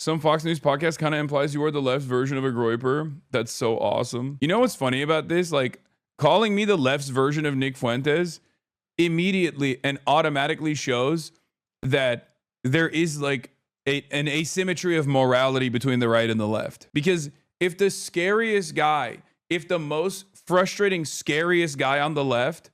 Some Fox News podcast kind of implies you are the left's version of a groyper. That's so awesome. You know what's funny about this? Like, calling me the left's version of Nick Fuentes immediately and automatically shows that there is like an asymmetry of morality between the right and the left. Because if the scariest guy, if the most frustrating, scariest guy on the left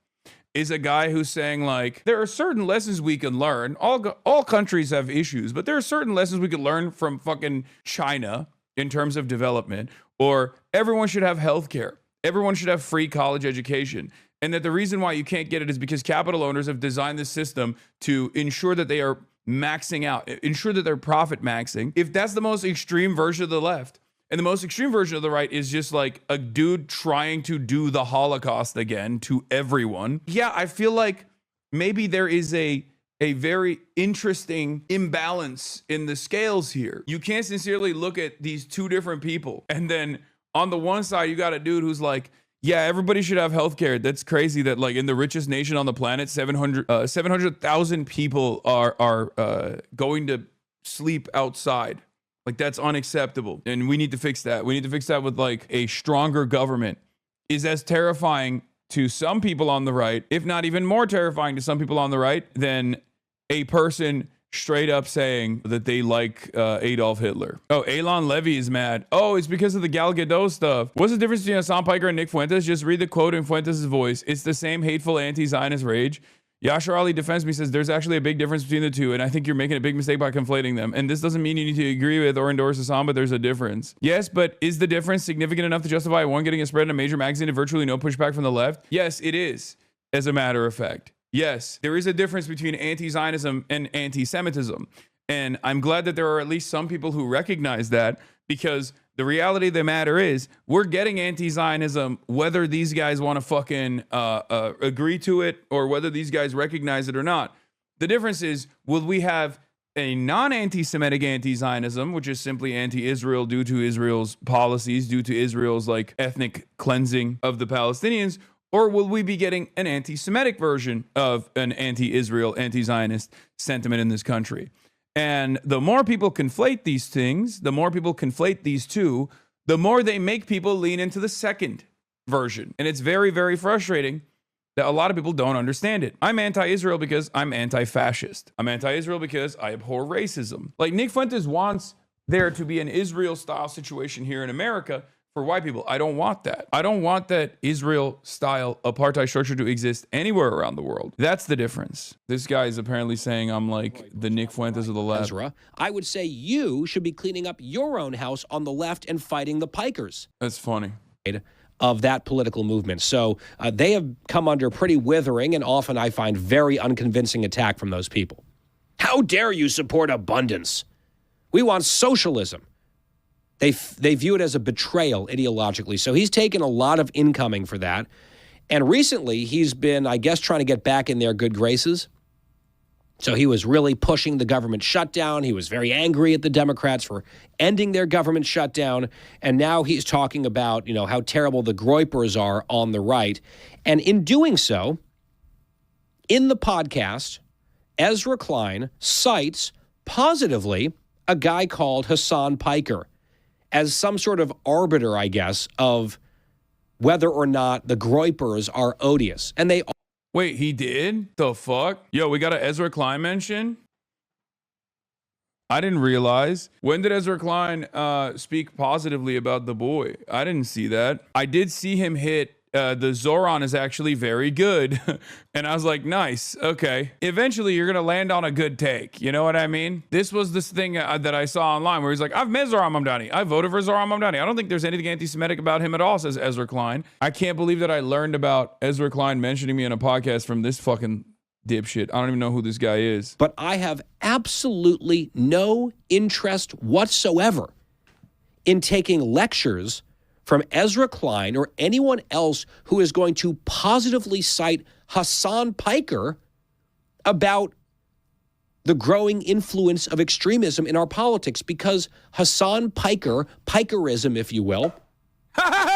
is a guy who's saying like, there are certain lessons we can learn. All countries have issues, but there are certain lessons we can learn from fucking China in terms of development, or everyone should have healthcare. Everyone should have free college education. And that the reason why you can't get it is because capital owners have designed this system to ensure that they are maxing out, ensure that they're profit maxing. If that's the most extreme version of the left, and the most extreme version of the right is just like a dude trying to do the Holocaust again to everyone. Yeah, I feel like maybe there is a very interesting imbalance in the scales here. You can't sincerely look at these two different people. And then on the one side, you got a dude who's like, yeah, everybody should have healthcare. That's crazy that like in the richest nation on the planet, 700,000 people are going to sleep outside. Like, that's unacceptable. And we need to fix that. We need to fix that with like a stronger government. Is as terrifying to some people on the right, if not even more terrifying to some people on the right, than a person straight up saying that they like Adolf Hitler. Oh, LEVY is mad. Oh, it's because of the Gal Gadot stuff. What's the difference between Hasan Piker and Nick Fuentes? Just read the quote in Fuentes' voice. It's the same hateful anti-Zionist rage. Yashar Ali defends me, says there's actually a big difference between the two, and I think you're making a big mistake by conflating them. And this doesn't mean you need to agree with or endorse Hasan, but there's a difference. Yes, but is the difference significant enough to justify one getting a spread in a major magazine and virtually no pushback from the left? Yes, it is, as a matter of fact. Yes, there is a difference between anti-Zionism and anti-Semitism. And I'm glad that there are at least some people who recognize that, because the reality of the matter is we're getting anti-Zionism whether these guys want to fucking agree to it or whether these guys recognize it or not. The difference is, will we have a non-anti-Semitic anti-Zionism, which is simply anti-Israel due to Israel's policies, due to Israel's like ethnic cleansing of the Palestinians, or will we be getting an anti-Semitic version of an anti-Israel, anti-Zionist sentiment in this country? And the more people conflate these things, the more people conflate these two, the more they make people lean into the second version. And it's very, very frustrating that a lot of people don't understand it. I'm anti-Israel because I'm anti-fascist. I'm anti-Israel because I abhor racism. Like, Nick Fuentes wants there to be an Israel-style situation here in America for white people. I don't want that. I don't want that Israel-style apartheid structure to exist anywhere around the world. That's the difference. This guy is apparently saying I'm like the Nick Fuentes of the left. Ezra, I would say you should be cleaning up your own house on the left and fighting the pikers. That's funny. Of that political movement. So they have come under pretty withering and often I find very unconvincing attack from those people. How dare you support abundance? We want socialism. They view it as a betrayal ideologically. So he's taken a lot of incoming for that. And recently he's been, I guess, trying to get back in their good graces. So he was really pushing the government shutdown. He was very angry at the Democrats for ending their government shutdown. And now he's talking about, you know, how terrible the groypers are on the right. And in doing so, in the podcast, Ezra Klein cites positively a guy called Hasan Piker as some sort of arbiter, I guess, of whether or not the groypers are odious. And they... Wait, he did? The fuck? Yo, we got an Ezra Klein mention? I didn't realize. When did Ezra Klein speak positively about the boy? I didn't see that. I did see him hit the Zoran is actually very good. And I was like, nice. Okay. Eventually, you're going to land on a good take. You know what I mean? This was this thing that I saw online where he's like, I've met Zoran Mamdani. I voted for Zoran Mamdani. I don't think there's anything anti-Semitic about him at all, says Ezra Klein. I can't believe that I learned about Ezra Klein mentioning me in a podcast from this fucking dipshit. I don't even know who this guy is. But I have absolutely no interest whatsoever in taking lectures from Ezra Klein or anyone else who is going to positively cite Hasan Piker about the growing influence of extremism in our politics, because Hasan Piker, PIKERISM, if you will,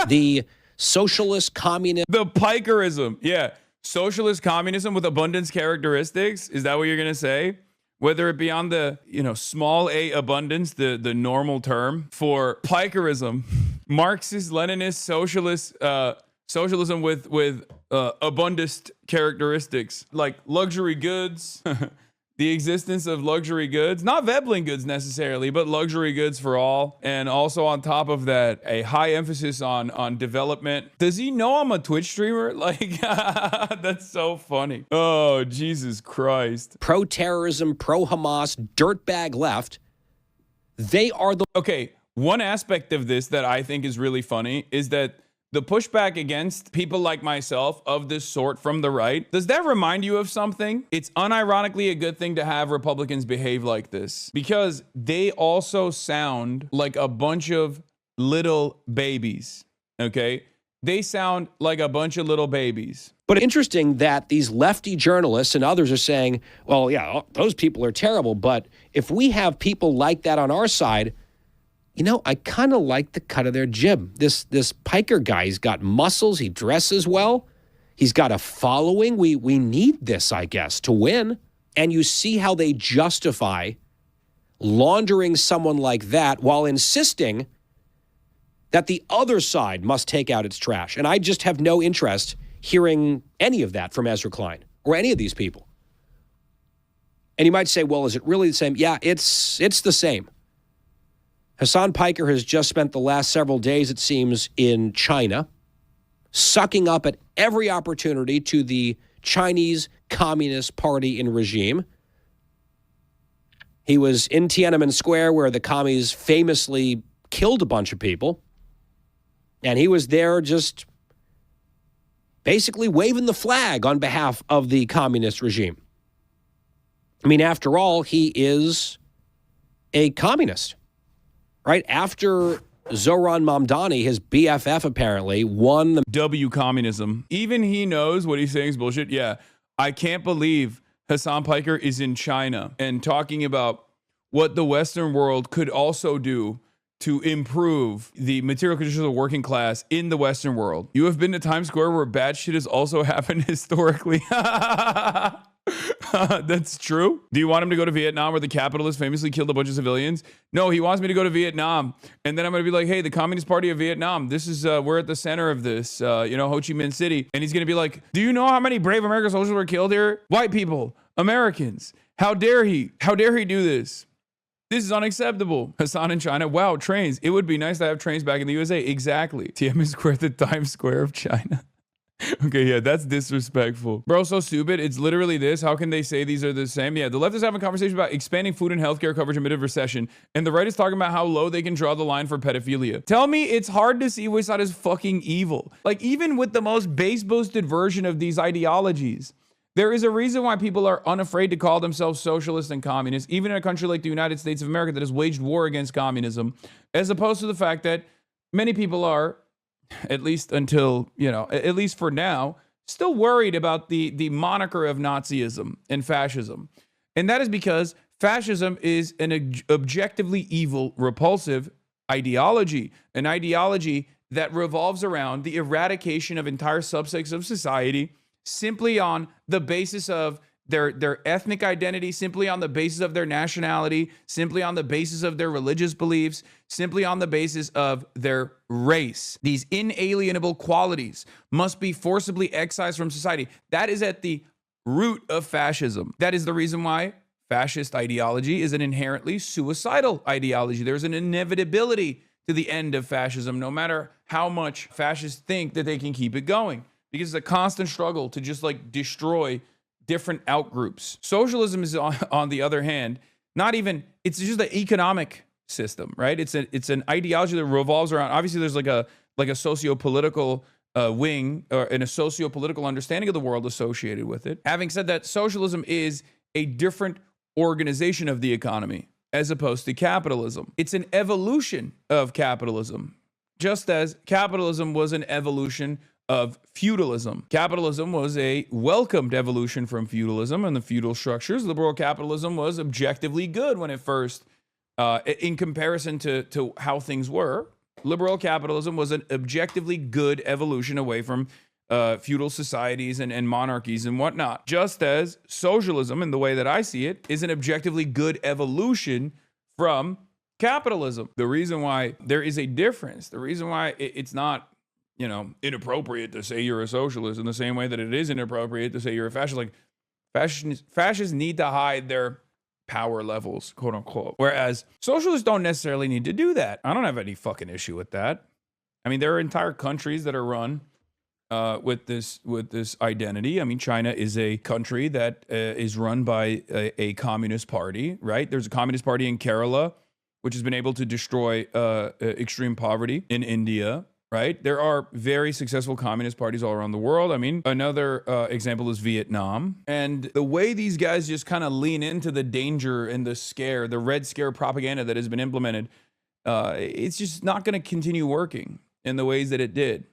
the socialist communist... The PIKERISM, yeah. Socialist communism with abundance characteristics? Is that what you're going to say? whether it be on the, small a abundance, the normal term for pikerism, Marxist, Leninist, socialist, socialism with abundist characteristics like luxury goods, the existence of luxury goods, not Veblen goods necessarily, but luxury goods for all. And also on top of that, a high emphasis on development. Does he know I'm a Twitch streamer? Like, that's so funny. Oh, Jesus Christ. Pro-terrorism, pro-Hamas, dirtbag left. They are the... Okay, one aspect of this that I think is really funny is that the pushback against people like myself of this sort from the right, does that remind you of something? It's unironically a good thing to have Republicans behave like this because they also sound like a bunch of little babies, okay? They sound like a bunch of little babies. But interesting that these lefty journalists and others are saying, well, yeah, those people are terrible, but if we have people like that on our side, I kind of like the cut of their jib. This Piker guy, he's got muscles. He dresses well. He's got a following. We need this, I guess, to win. And you see how they justify laundering someone like that while insisting that the other side must take out its trash. And I just have no interest hearing any of that from Ezra Klein or any of these people. And you might say, well, is it really the same? Yeah, it's the same. Hasan Piker has just spent the last several days, it seems, in China, sucking up at every opportunity to the Chinese Communist Party and regime. He was in Tiananmen Square, where the commies famously killed a bunch of people. And he was there just basically waving the flag on behalf of the communist regime. I mean, after all, he is a communist. Right after Zoran Mamdani, his BFF apparently, won the W communism. Even he knows what he's saying is bullshit. Yeah, I can't believe Hasan Piker is in China and talking about what the Western world could also do to improve the material conditions of the working class in the Western world. You have been to Times Square where bad shit has also happened historically. That's true. Do you want him to go to Vietnam where the capitalists famously killed a bunch of civilians? No, he wants me to go to Vietnam. And then I'm going to be like, hey, the Communist Party of Vietnam, this is, we're at the center of this, Ho Chi Minh City. And he's going to be like, do you know how many brave American soldiers were killed here? White people, Americans. How dare he? How dare he do this? This is unacceptable. Hasan in China. Wow, trains. It would be nice to have trains back in the USA. Exactly. Tiananmen Square, the Times Square of China. Okay, yeah, that's disrespectful. Bro, so stupid. It's literally this. How can they say these are the same? Yeah, the left is having a conversation about expanding food and healthcare coverage amid a recession, and the right is talking about how low they can draw the line for pedophilia. Tell me it's hard to see which side is fucking evil. Like, even with the most base-boosted version of these ideologies, there is a reason why people are unafraid to call themselves socialists and communists, even in a country like the United States of America that has waged war against communism, as opposed to the fact that many people are, at least until, at least for now, still worried about the moniker of Nazism and fascism. And that is because fascism is an objectively evil, repulsive ideology, an ideology that revolves around the eradication of entire subsects of society simply on the basis of their ethnic identity, simply on the basis of their nationality, simply on the basis of their religious beliefs, simply on the basis of their race. These inalienable qualities must be forcibly excised from society. That is at the root of fascism. That is the reason why fascist ideology is an inherently suicidal ideology. There's an inevitability to the end of fascism, no matter how much fascists think that they can keep it going, because it's a constant struggle to just destroy different outgroups. Socialism is, on the other hand, it's just an economic system, right? It's an ideology that revolves around, obviously there's like a socio-political wing and a socio-political understanding of the world associated with it. Having said that, socialism is a different organization of the economy as opposed to capitalism. It's an evolution of capitalism, just as capitalism was an evolution of feudalism. Capitalism was a welcomed evolution from feudalism and the feudal structures. Liberal capitalism was objectively good when it first, in comparison to how things were. Liberal capitalism was an objectively good evolution away from feudal societies and monarchies and whatnot. Just as socialism, in the way that I see it, is an objectively good evolution from capitalism. The reason why there is a difference, the reason why it's not, you know, inappropriate to say you're a socialist in the same way that it is inappropriate to say you're a fascist. Like, fascists need to hide their power levels, quote unquote. Whereas socialists don't necessarily need to do that. I don't have any fucking issue with that. I mean, there are entire countries that are run with this identity. I mean, China is a country that is run by a communist party, right? There's a communist party in Kerala, which has been able to destroy extreme poverty in India, right? There are very successful communist parties all around the world. I mean, another example is Vietnam. And the way these guys just kind of lean into the danger and the scare, the Red Scare propaganda that has been implemented, it's just not going to continue working in the ways that it did.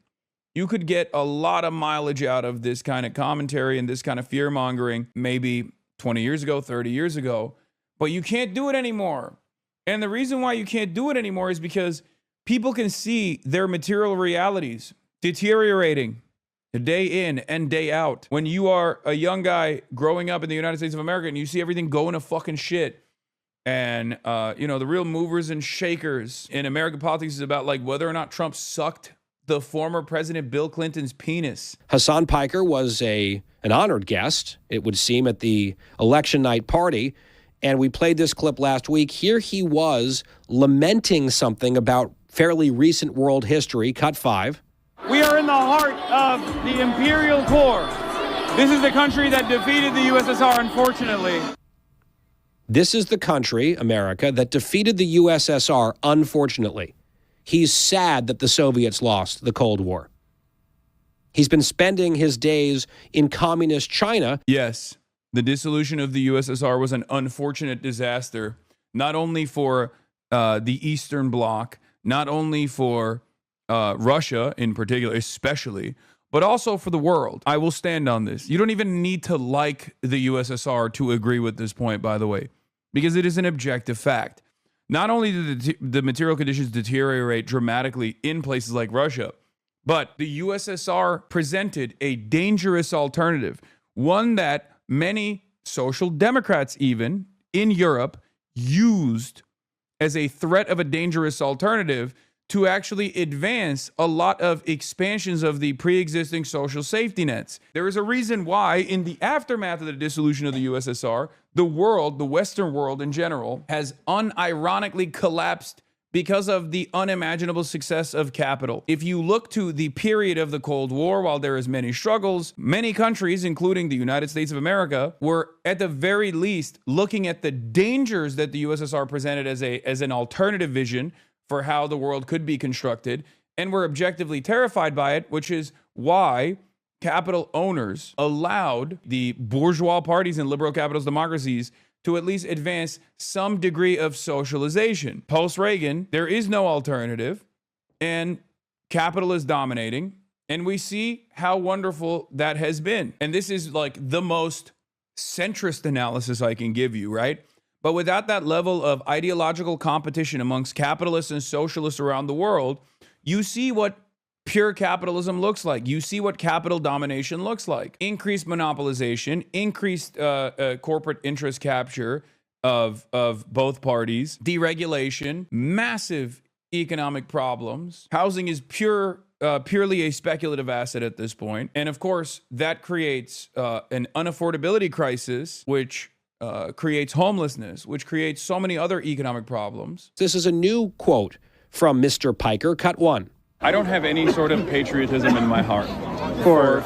You could get a lot of mileage out of this kind of commentary and this kind of fear mongering maybe 20 years ago, 30 years ago, but you can't do it anymore. And the reason why you can't do it anymore is because people can see their material realities deteriorating day in and day out. When you are a young guy growing up in the United States of America and you see everything going to fucking shit, and you know, the real movers and shakers in American politics is about like whether or not Trump sucked the former President Bill Clinton's penis. Hasan Piker was an honored guest, it would seem, at the election night party. And we played this clip last week. Here he was lamenting something about fairly recent world history. Cut 5. We are in the heart of the imperial core. This is the country that defeated the USSR, unfortunately. This is the country, America, that defeated the USSR, unfortunately. He's sad that the Soviets lost the Cold War. He's been spending his days in communist China. Yes, the dissolution of the USSR was an unfortunate disaster, not only for the Eastern Bloc, not only for Russia in particular, especially, but also for the world. I will stand on this. You don't even need to like the USSR to agree with this point, by the way, because it is an objective fact. Not only did the material conditions deteriorate dramatically in places like Russia, but the USSR presented a dangerous alternative, one that many social democrats even in Europe used as a threat of a dangerous alternative to actually advance a lot of expansions of the pre-existing social safety nets. There is a reason why, in the aftermath of the dissolution of the USSR, the world, the Western world in general, has unironically collapsed because of the unimaginable success of capital. If you look to the period of the Cold War, while there is many struggles, many countries, including the United States of America, were at the very least looking at the dangers that the USSR presented as an alternative vision for how the world could be constructed, and were objectively terrified by it, which is why capital owners allowed the bourgeois parties in liberal capitalist democracies to at least advance some degree of socialization. Post-Reagan, there is no alternative, and capital is dominating, and we see how wonderful that has been. And this is like the most centrist analysis I can give you, right? But without that level of ideological competition amongst capitalists and socialists around the world, you see what pure capitalism looks like. You see what capital domination looks like. Increased monopolization, increased corporate interest capture of both parties, deregulation, massive economic problems. Housing is purely a speculative asset at this point. And of course, that creates an unaffordability crisis, which creates homelessness, which creates so many other economic problems. This is a new quote from Mr. Piker. Cut 1. I don't have any sort of patriotism in my heart for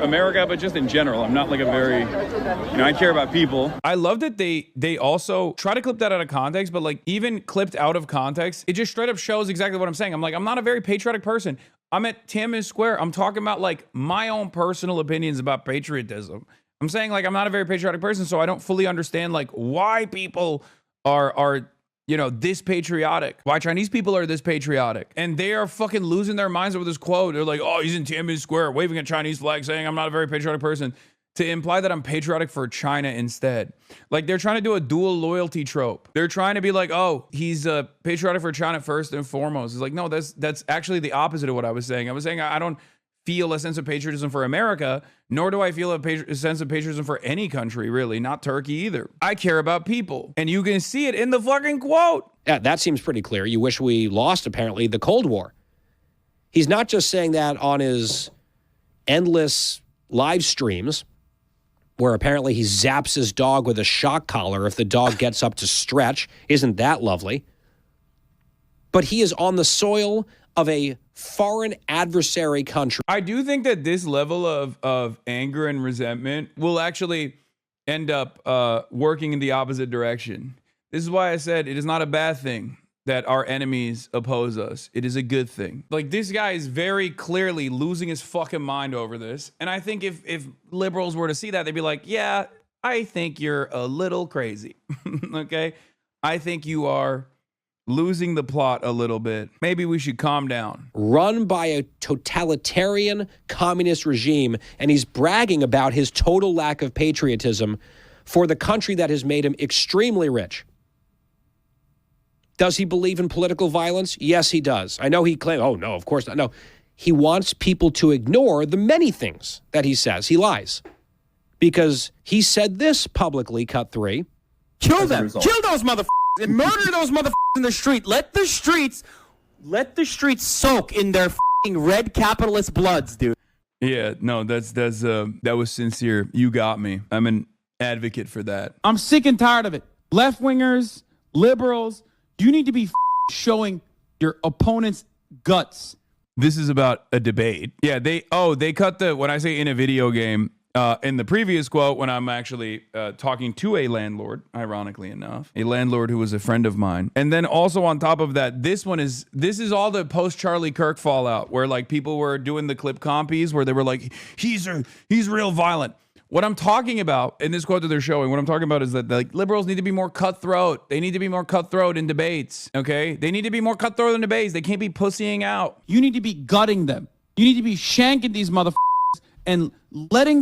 America, but just in general. I'm not like a very, I care about people. I love that they also try to clip that out of context, but like even clipped out of context, it just straight up shows exactly what I'm saying. I'm like, I'm not a very patriotic person. I'm at Tiananmen Square. I'm talking about like my own personal opinions about patriotism. I'm saying like I'm not a very patriotic person, so I don't fully understand like why people are this patriotic. Why Chinese people are this patriotic. And they are fucking losing their minds over this quote. They're like, oh, he's in Tiananmen Square waving a Chinese flag saying I'm not a very patriotic person, to imply that I'm patriotic for China instead. Like they're trying to do a dual loyalty trope. They're trying to be like, oh, he's patriotic for China first and foremost. It's like, no, that's actually the opposite of what I was saying. I was saying I don't feel a sense of patriotism for America, nor do I feel a sense of patriotism for any country, really, not Turkey either. I care about people, and you can see it in the fucking quote. Yeah, that seems pretty clear. You wish we lost, apparently, the Cold War. He's not just saying that on his endless live streams, where apparently he zaps his dog with a shock collar if the dog gets up to stretch. Isn't that lovely? But he is on the soil of a foreign adversary country. I do think that this level of anger and resentment will actually end up working in the opposite direction. This is why I said it is not a bad thing that our enemies oppose us. It is a good thing. Like, this guy is very clearly losing his fucking mind over this. And I think if liberals were to see that, they'd be like, yeah, I think you're a little crazy. Okay? I think you are losing the plot a little bit. Maybe we should calm down. Run by a totalitarian communist regime, and he's bragging about his total lack of patriotism for the country that has made him extremely rich. Does he believe in political violence? Yes, he does. I know he claims, oh, no, of course not. No, he wants people to ignore the many things that he says. He lies. Because he said this publicly, cut 3. Kill them. Kill those motherfuckers. And murder those motherfuckers in the street. Let the streets soak in their fucking red capitalist bloods, dude. Yeah, no, that was sincere. You got me. I'm an advocate for that. I'm sick and tired of it. Left-wingers, liberals, you need to be showing your opponent's guts. This is about a debate. Yeah, they cut the, when I say in a video game, in the previous quote, when I'm actually talking to a landlord, ironically enough, a landlord who was a friend of mine. And then also on top of that, this is all the post Charlie Kirk fallout, where like people were doing the clip compies where they were like, he's real violent. What I'm talking about in this quote that they're showing, what I'm talking about is that like liberals need to be more cutthroat. They need to be more cutthroat in debates. Okay, they need to be more cutthroat in debates. They can't be pussying out. You need to be gutting them. You need to be shanking these motherfuckers and letting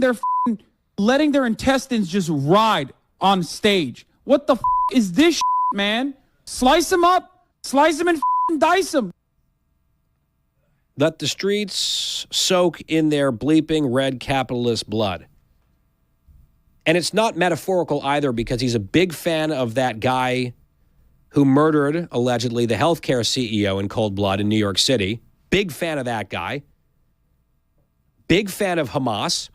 their intestines just ride on stage. What the is this man? Slice them up, slice them and dice them. Let the streets soak in their bleeping red capitalist blood. And it's not metaphorical either, because he's a big fan of that guy who murdered, allegedly, the healthcare CEO in cold blood in New York City. Big fan of that guy. Big fan of Hamas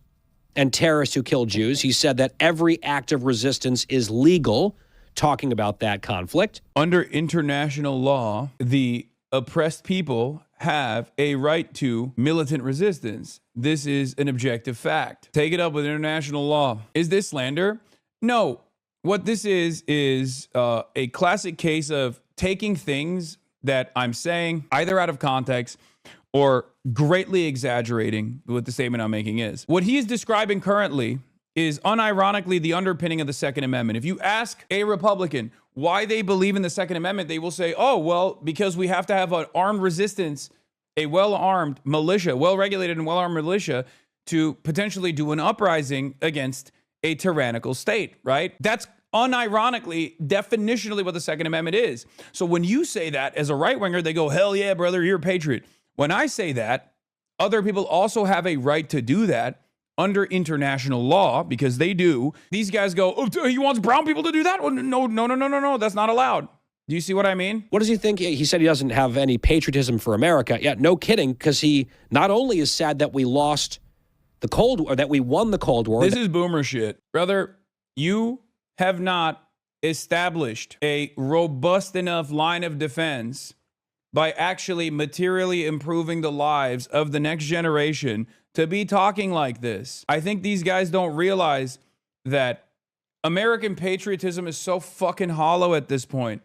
and terrorists who kill Jews. He said that every act of resistance is legal, talking about that conflict. Under international law, the oppressed people have a right to militant resistance. This is an objective fact. Take it up with international law. Is this slander? No. What this is a classic case of taking things that I'm saying either out of context or greatly exaggerating what the statement I'm making is. What he is describing currently is unironically the underpinning of the Second Amendment. If you ask a Republican why they believe in the Second Amendment, they will say, oh, well, because we have to have an armed resistance, a well-armed militia, well-regulated and well-armed militia to potentially do an uprising against a tyrannical state, right? That's unironically, definitionally what the Second Amendment is. So when you say that as a right-winger, they go, hell yeah, brother, you're a patriot. When I say that, other people also have a right to do that under international law, because they do. These guys go, oh, he wants brown people to do that? No, that's not allowed. Do you see what I mean? What does he think? He said he doesn't have any patriotism for America. Yeah, no kidding, because he not only is sad that we lost the Cold War, that we won the Cold War. This is boomer shit. Brother, you have not established a robust enough line of defense by actually materially improving the lives of the next generation to be talking like this. I think these guys don't realize that American patriotism is so fucking hollow at this point.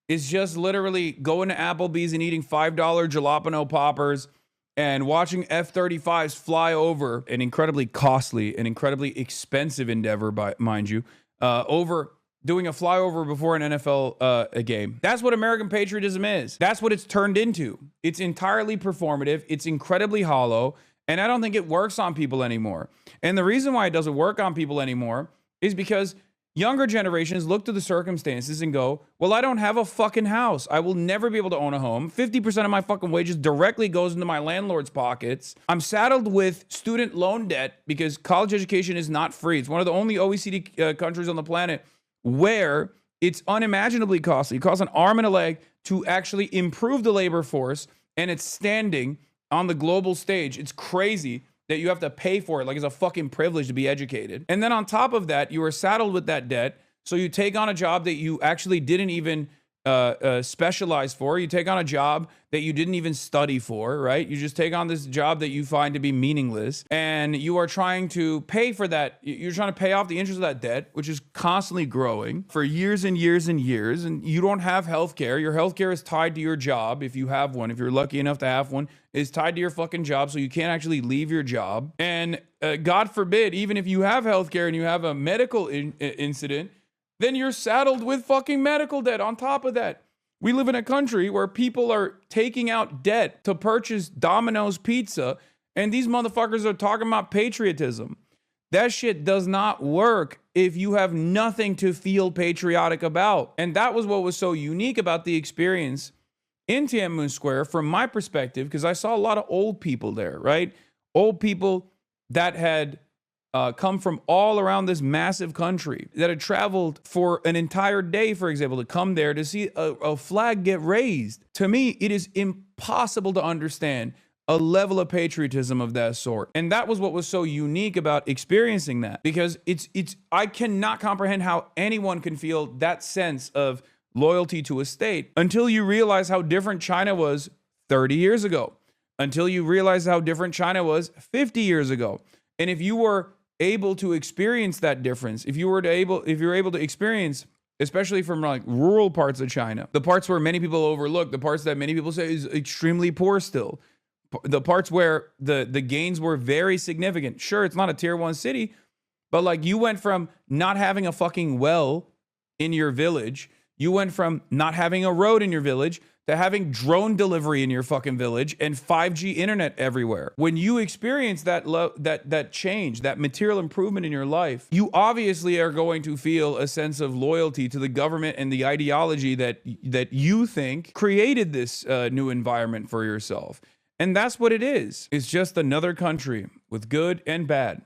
It's just literally going to Applebee's and eating $5 jalapeno poppers and watching F-35s fly over, an incredibly costly and incredibly expensive endeavor, mind you, over doing a flyover before an NFL a game. That's what American patriotism is. That's what it's turned into. It's entirely performative. It's incredibly hollow. And I don't think it works on people anymore. And the reason why it doesn't work on people anymore is because Younger generations look to the circumstances and go, well, I don't have a fucking house. I will never be able to own a home. 50% of my fucking wages directly goes into my landlord's pockets. I'm saddled with student loan debt because college education is not free. It's one of the only OECD countries on the planet where it's unimaginably costly. It costs an arm and a leg to actually improve the labor force, and it's standing on the global stage. It's crazy that you have to pay for it like it's a fucking privilege to be educated. And then on top of that, you are saddled with that debt. So you take on a job that you actually didn't even specialize for. You take on a job that you didn't even study for, right? You just take on this job that you find to be meaningless, and you are trying to pay for that. You're trying to pay off the interest of that debt, which is constantly growing for years and years and years. And you don't have healthcare. Your healthcare is tied to your job. If you have one, if you're lucky enough to have one, is tied to your fucking job. So you can't actually leave your job. And God forbid, even if you have healthcare and you have a medical incident, then you're saddled with fucking medical debt on top of that. We live in a country where people are taking out debt to purchase Domino's pizza, and these motherfuckers are talking about patriotism. That shit does not work if you have nothing to feel patriotic about. And that was what was so unique about the experience in Tiananmen Square from my perspective, because I saw a lot of old people there, right? Old people that had come from all around this massive country, that had traveled for an entire day, for example, to come there to see a flag get raised. To me, it is impossible to understand a level of patriotism of that sort. And that was what was so unique about experiencing that, because I cannot comprehend how anyone can feel that sense of loyalty to a state until you realize how different China was 30 years ago, until you realize how different China was 50 years ago. And if you were able to experience that difference, if you're able to experience, especially from like rural parts of China, the parts where many people overlook, the parts that many people say is extremely poor still, the parts where the gains were very significant. Sure, it's not a tier 1 city, but like you went from not having a fucking well in your village, you went from not having a road in your village to having drone delivery in your fucking village and 5G internet everywhere. When you experience that change, that material improvement in your life, you obviously are going to feel a sense of loyalty to the government and the ideology that you think created this new environment for yourself. And that's what it is. It's just another country with good and bad.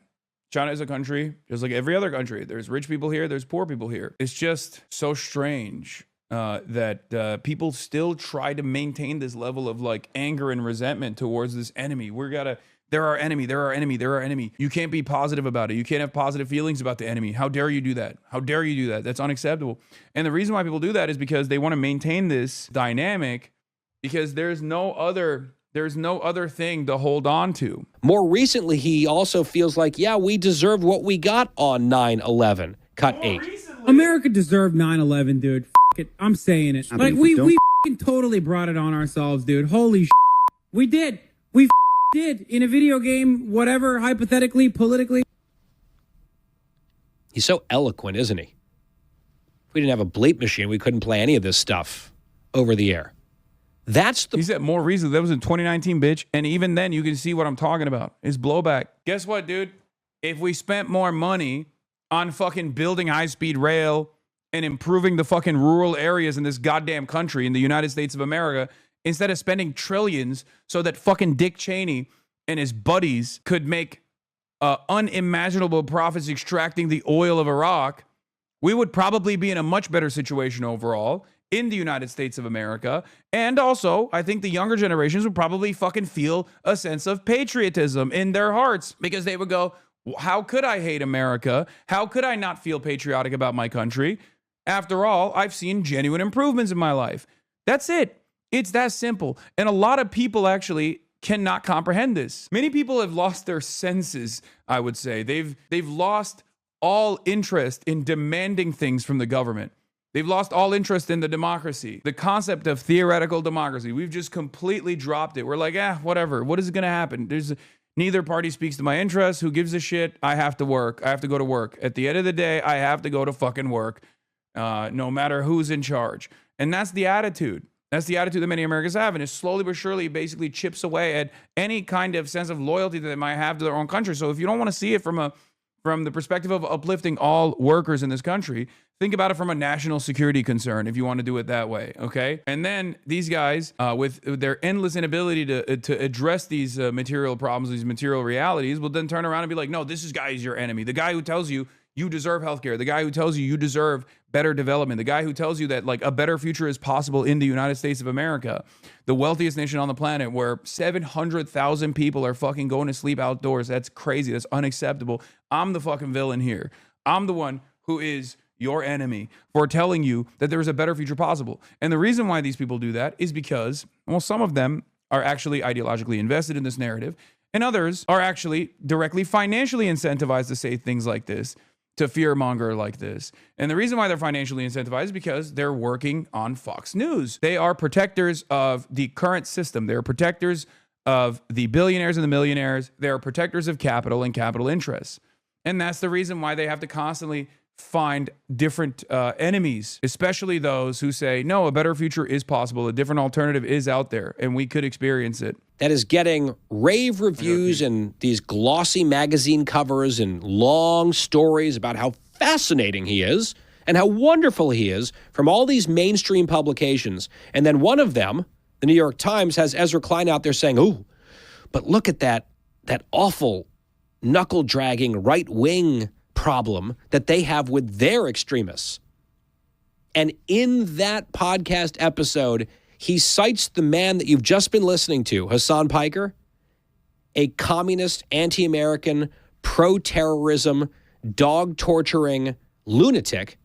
China is a country just like every other country. There's rich people here, there's poor people here. It's just so strange that people still try to maintain this level of like anger and resentment towards this enemy. They're our enemy, they're our enemy, they're our enemy. You can't be positive about it. You can't have positive feelings about the enemy. How dare you do that? How dare you do that? That's unacceptable. And the reason why people do that is because they want to maintain this dynamic, because there's no other thing to hold on to. More recently, he also feels like, yeah, we deserved what we got on 9/11. Cut 8. America deserved 9/11, dude. F it. I'm saying it. Like, we f***ing totally brought it on ourselves, dude. Holy shit. We did. We did. In a video game, whatever, hypothetically, politically. He's so eloquent, isn't he? If we didn't have a bleep machine, we couldn't play any of this stuff over the air. He said more recently. That was in 2019, bitch. And even then, you can see what I'm talking about. It's blowback. Guess what, dude? If we spent more money on fucking building high-speed rail and improving the fucking rural areas in this goddamn country, in the United States of America, instead of spending trillions so that fucking Dick Cheney and his buddies could make unimaginable profits extracting the oil of Iraq, we would probably be in a much better situation overall in the United States of America. And also, I think the younger generations would probably fucking feel a sense of patriotism in their hearts, because they would go, how could I hate America? How could I not feel patriotic about my country? After all, I've seen genuine improvements in my life. That's it. It's that simple. And a lot of people actually cannot comprehend this. Many people have lost their senses, I would say. They've lost all interest in demanding things from the government. They've lost all interest in the democracy, the concept of theoretical democracy. We've just completely dropped it. We're like, whatever. What is going to happen? Neither party speaks to my interests. Who gives a shit? I have to work. I have to go to work. At the end of the day, I have to go to fucking work, no matter who's in charge. And that's the attitude. That's the attitude that many Americans have. And it slowly but surely basically chips away at any kind of sense of loyalty that they might have to their own country. So if you don't want to see it from from the perspective of uplifting all workers in this country. Think about it from a national security concern, if you want to do it that way, okay? And then these guys, with their endless inability to address these material problems, these material realities, will then turn around and be like, no, this guy is your enemy. The guy who tells you you deserve healthcare, the guy who tells you you deserve better development, the guy who tells you that like a better future is possible in the United States of America, the wealthiest nation on the planet, where 700,000 people are fucking going to sleep outdoors. That's crazy. That's unacceptable. I'm the fucking villain here. I'm the one who is your enemy for telling you that there is a better future possible. And the reason why these people do that is because, well, some of them are actually ideologically invested in this narrative, and others are actually directly financially incentivized to say things like this, to fearmonger like this. And the reason why they're financially incentivized is because they're working on Fox News. They are protectors of the current system. They're protectors of the billionaires and the millionaires. They're protectors of capital and capital interests. And that's the reason why they have to constantly find different enemies, especially those who say, no, a better future is possible. A different alternative is out there, and we could experience it. That is getting rave reviews and these glossy magazine covers and long stories about how fascinating he is and how wonderful he is from all these mainstream publications. And then one of them, the New York Times, has Ezra Klein out there saying, oh, but look at that awful knuckle-dragging right-wing problem that they have with their extremists. And in that podcast episode, he cites the man that you've just been listening to, Hasan Piker, a communist, anti-American, pro-terrorism, dog-torturing lunatic,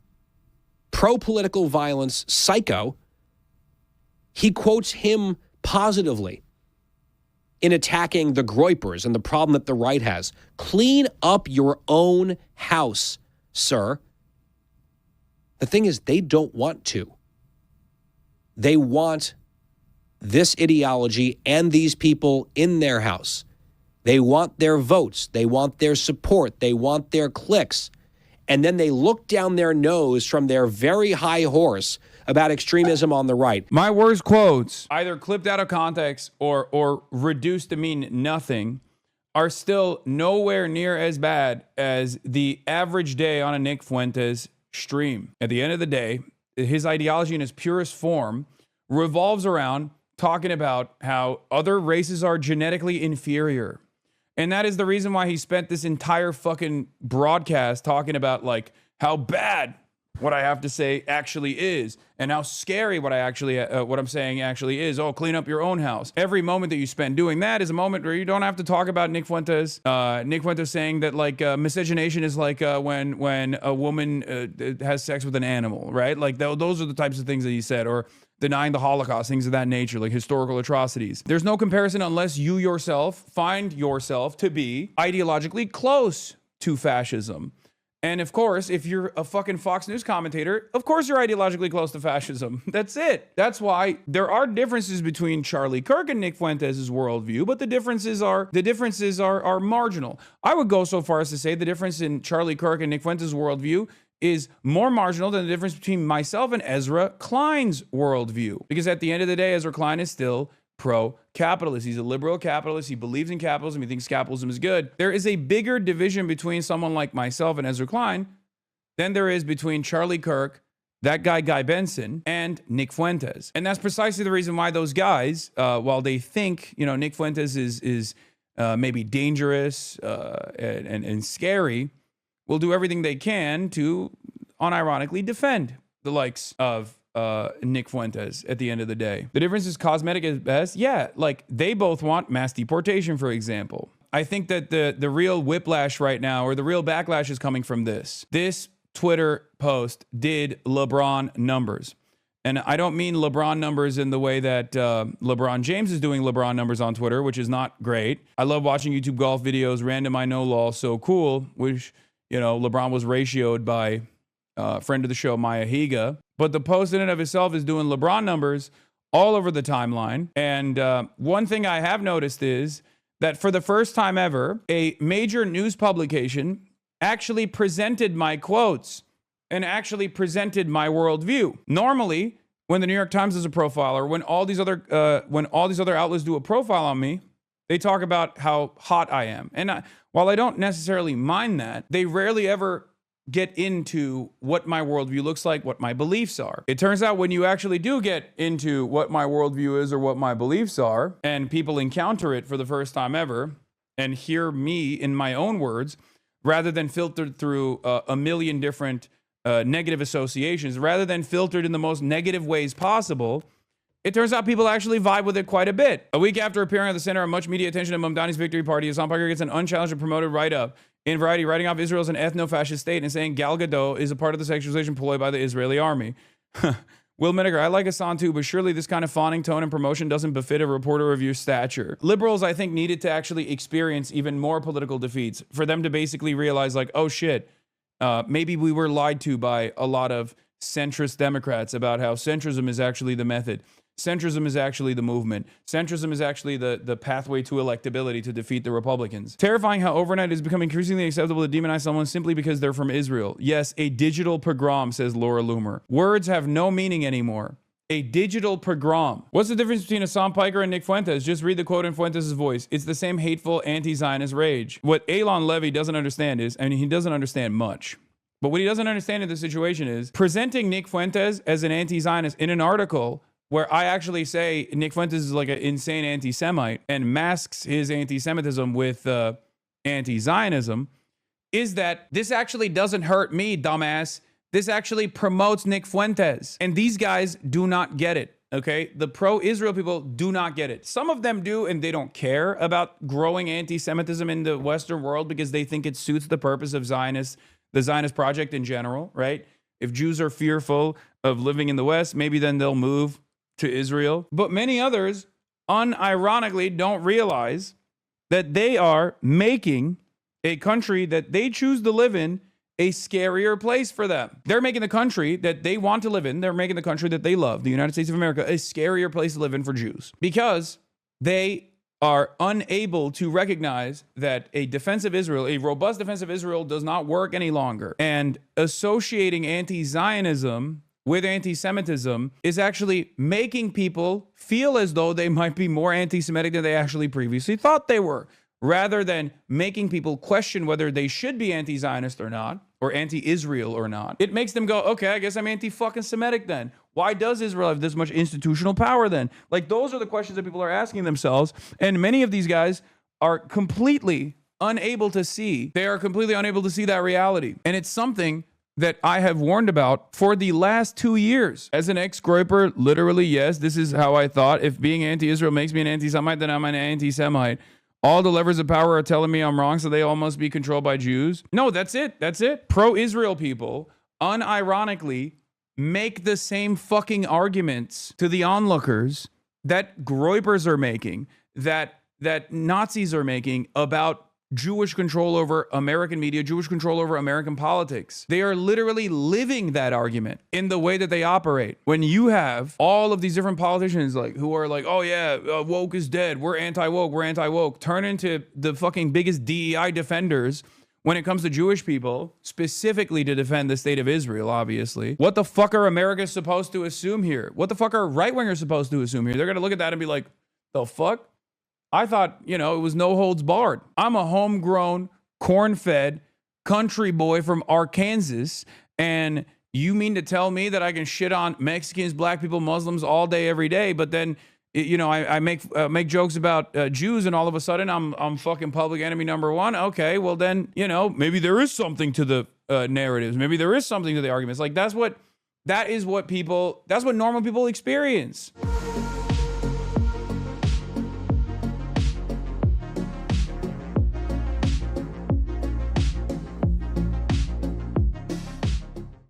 pro-political violence psycho. He quotes him positively in attacking the Groypers and the problem that the right has. Clean up your own house, sir. The thing is, they don't want to. They want this ideology and these people in their house. They want their votes. They want their support. They want their clicks. And then they look down their nose from their very high horse about extremism on the right. My worst quotes, either clipped out of context or reduced to mean nothing, are still nowhere near as bad as the average day on a Nick Fuentes stream. At the end of the day, his ideology in its purest form revolves around talking about how other races are genetically inferior. And that is the reason why he spent this entire fucking broadcast talking about like how bad what I have to say actually is, and how scary what I'm saying actually is. Oh, clean up your own house. Every moment that you spend doing that is a moment where you don't have to talk about Nick Fuentes. Nick Fuentes saying that like miscegenation is like when a woman has sex with an animal, right? Like those are the types of things that he said, or denying the Holocaust, things of that nature, like historical atrocities. There's no comparison unless you yourself find yourself to be ideologically close to fascism. And of course, if you're a fucking Fox News commentator, of course you're ideologically close to fascism. That's it. That's why there are differences between Charlie Kirk and Nick Fuentes' worldview, but the differences are marginal. I would go so far as to say the difference in Charlie Kirk and Nick Fuentes' worldview is more marginal than the difference between myself and Ezra Klein's worldview. Because at the end of the day, Ezra Klein is still pro-capitalist. He's a liberal capitalist. He believes in capitalism. He thinks capitalism is good. There is a bigger division between someone like myself and Ezra Klein than there is between Charlie Kirk, that guy Guy Benson, and Nick Fuentes. And that's precisely the reason why those guys, while they think, you know, Nick Fuentes is maybe dangerous and scary, will do everything they can to unironically defend the likes of Nick Fuentes at the end of the day. The difference is cosmetic at best. Yeah, like they both want mass deportation, for example. I think that the real whiplash right now, or the real backlash, is coming from this. This Twitter post did LeBron numbers. And I don't mean LeBron numbers in the way that LeBron James is doing LeBron numbers on Twitter, which is not great. I love watching YouTube golf videos, random I know lol, so cool, which, you know, LeBron was ratioed by friend of the show, Maya Higa. But the post in and of itself is doing LeBron numbers all over the timeline. And one thing I have noticed is that for the first time ever, a major news publication actually presented my quotes and actually presented my worldview. Normally, when the New York Times does a profile, or when all these other outlets do a profile on me, they talk about how hot I am. And while I don't necessarily mind that, they rarely ever get into what my worldview looks like, what my beliefs are. It turns out when you actually do get into what my worldview is or what my beliefs are, and people encounter it for the first time ever and hear me in my own words, rather than filtered through a million different negative associations, rather than filtered in the most negative ways possible, it turns out people actually vibe with it quite a bit. A week after appearing at the center of much media attention at Mamdani's victory party, Hasan Piker gets an unchallenged and promoted write-up in Variety, writing off Israel as an ethno-fascist state and saying Gal Gadot is a part of the sexualization ploy by the Israeli army. Will Miniger, I like Hasan too, but surely this kind of fawning tone and promotion doesn't befit a reporter of your stature. Liberals, I think, needed to actually experience even more political defeats for them to basically realize, like, oh shit, maybe we were lied to by a lot of centrist Democrats about how centrism is actually the method. Centrism is actually the movement. Centrism is actually the pathway to electability to defeat the Republicans. Terrifying how overnight it's become increasingly acceptable to demonize someone simply because they're from Israel. Yes, a digital pogrom, says Laura Loomer. Words have no meaning anymore. A digital pogrom. What's the difference between Hasan Piker and Nick Fuentes? Just read the quote in Fuentes' voice. It's the same hateful anti-Zionist rage. What EYLON LEVY doesn't understand is, I mean, he doesn't understand much. But what he doesn't understand in this situation is presenting Nick Fuentes as an anti-Zionist in an article where I actually say Nick Fuentes is like an insane anti-Semite and masks his anti-Semitism with anti-Zionism, is that this actually doesn't hurt me, dumbass. This actually promotes Nick Fuentes. And these guys do not get it, okay? The pro-Israel people do not get it. Some of them do, and they don't care about growing anti-Semitism in the Western world because they think it suits the purpose of the Zionist project in general, right? If Jews are fearful of living in the West, maybe then they'll move to Israel. But many others, unironically, don't realize that they are making a country that they choose to live in a scarier place for them. They're making the country that they want to live in, they're making the country that they love, the United States of America, a scarier place to live in for Jews. Because they are unable to recognize that a defense of Israel, a robust defense of Israel, does not work any longer. And associating anti-Zionism with anti-Semitism is actually making people feel as though they might be more anti-Semitic than they actually previously thought they were, rather than making people question whether they should be anti-Zionist or not, or anti-Israel or not. It makes them go, okay, I guess I'm anti-fucking Semitic then. Why does Israel have this much institutional power then? Like, those are the questions that people are asking themselves, and many of these guys are completely unable to see. They are completely unable to see that reality. And it's something that I have warned about for the last 2 years. As an ex-Groiper, literally, yes, this is how I thought. If being anti-Israel makes me an anti-Semite, then I'm an anti-Semite. All the levers of power are telling me I'm wrong, so they all must be controlled by Jews. No, that's it. That's it. Pro-Israel people, unironically, make the same fucking arguments to the onlookers that Groipers are making, that Nazis are making about Jewish control over American media, Jewish control over American politics. They are literally living that argument in the way that they operate. When you have all of these different politicians who are like, oh yeah, woke is dead, we're anti-woke, turn into the fucking biggest DEI defenders when it comes to Jewish people, specifically to defend the state of Israel, obviously. What the fuck are Americans supposed to assume here? What the fuck are right-wingers supposed to assume here? They're gonna look at that and be like, the fuck? I thought, it was no holds barred. I'm a homegrown, corn-fed country boy from Arkansas, and you mean to tell me that I can shit on Mexicans, black people, Muslims all day, every day, but then, I make jokes about Jews, and all of a sudden I'm fucking public enemy number one? Okay, well then, maybe there is something to the narratives. Maybe there is something to the arguments. Like, that's what normal people experience.